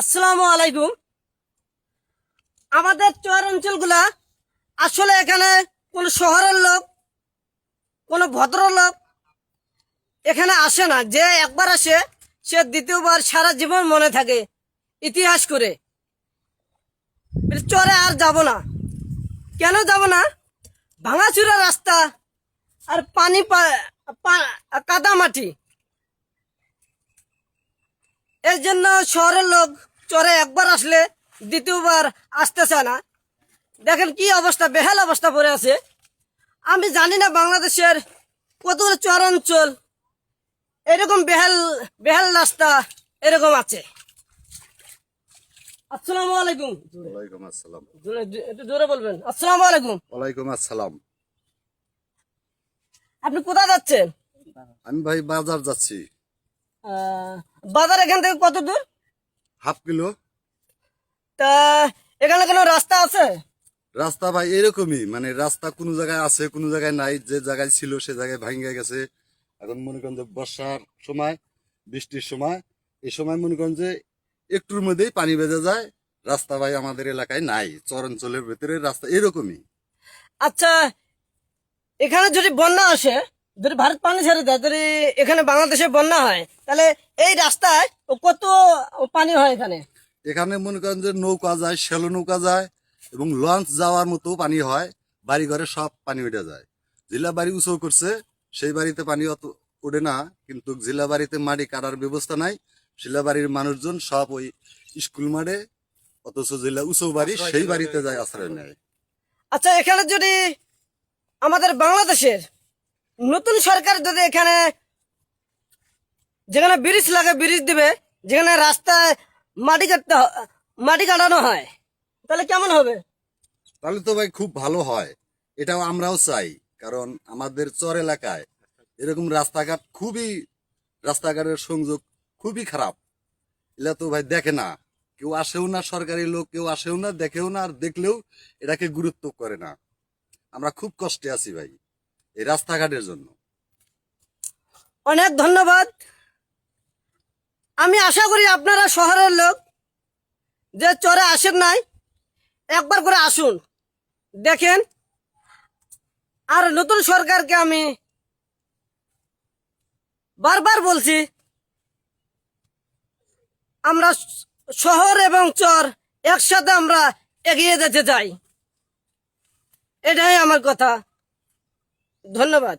আসসালামু আলাইকুম। আমাদের চর অঞ্চলগুলা আসলে এখানে কোন শহরের লোক, কোন ভদ্রলোক এখানে আসে না। যে একবার আসে সে দ্বিতীয়বার সারা জীবন মনে থাকে ইতিহাস করে। চরে আর যাব না। কেন যাব না? ভাঙাচুরা রাস্তা আর পানি কাদা মাটি, এর জন্য শহরের লোক চরে একবার আসলে দ্বিতীয়বার আসতে চায় না। দেখেন কি অবস্থা, বেহাল অবস্থা পড়ে আছে। আমি জানি না বাংলাদেশের কতগুলো চর অঞ্চল এরকম বেহাল বেহাল রাস্তা এরকম আছে। আসসালামু আলাইকুম। ওয়ালাইকুম আসসালাম। একটু জোরে বলবেন। আসসালামু আলাইকুম। ওয়ালাইকুম আসসালাম। আপনি কোথায় যাচ্ছেন? আমি ভাই বাজার যাচ্ছি। বাজার এখান থেকে কত দূর? Half kilo. তা এখানে কোনো রাস্তা আছে? রাস্তা ভাই এরকমই, মানে রাস্তা কোনো জায়গায় আছে কোনো জায়গায় নাই। যে জায়গায় ছিল সে জায়গায় ভাঙ্গা গেছে। এখন মনে করেন যে বর্ষার সময়, বৃষ্টির সময়, এই সময় মনে করেন যে একটুর মধ্যেই পানি বেজে যায়। রাস্তা ভাই আমাদের এলাকায় নাই। চর অঞ্চলের ভেতরে রাস্তা এরকমই। আচ্ছা, এখানে যদি বন্যা আসে, যদি ভারত পানি ছেড়ে দেয়, যদি এখানে বাংলাদেশে বন্যা হয়, তাহলে এই রাস্তায় কত পানি হয় এখানে? এখানে মনে করেন যে নৌকা যায়, শ্যালো নৌকা যায় এবং লঞ্চ যাওয়ার মতো পানি হয়। বাড়ি ঘরে সব পানি উঠে যায়। জেলা বাড়ি উঁচু করছে, সেই বাড়িতে পানি অত ওঠে না। কিন্তু জেলা বাড়িতে মাটি কাটার ব্যবস্থা নাই। জেলা বাড়ির মানুষজন সব ওই স্কুল মাঠে, অথচ জেলা উঁচু বাড়ি সেই বাড়িতে যায় আশ্রয় নেয়। আচ্ছা, এখানে যদি আমাদের বাংলাদেশের নতুন সরকার যদি এখানে যেখানে ব্রিজ লাগে ব্রিজ দিবে, যেখানে রাস্তায় মাটি কাটানো হয়, তাহলে কেমন হবে? তাহলে তো ভাই খুব ভালো হয়। এটাও আমরাও চাই। কারণ আমাদের চর এলাকায় এরকম রাস্তাঘাট খুবই, রাস্তাঘাটের সংযোগ খুবই খারাপ। এলা তো ভাই দেখে না, কেউ আসেও না, সরকারি লোক কেউ আসেও না, দেখেও না, আর দেখলেও এটাকে গুরুত্ব করে না। আমরা খুব কষ্টে আছি ভাই এই রাস্তাঘাটের জন্য। অনেক ধন্যবাদ। আমি আশা করি আপনারা শহরের লোক যে চরে আসেন নাই, একবার করে আসুন, দেখেন। আর নতুন সরকারকে আমি বারবার বলছি, আমরা শহর এবং চর একসাথে আমরা এগিয়ে যেতে চাই। এটাই আমার কথা। ধন্যবাদ।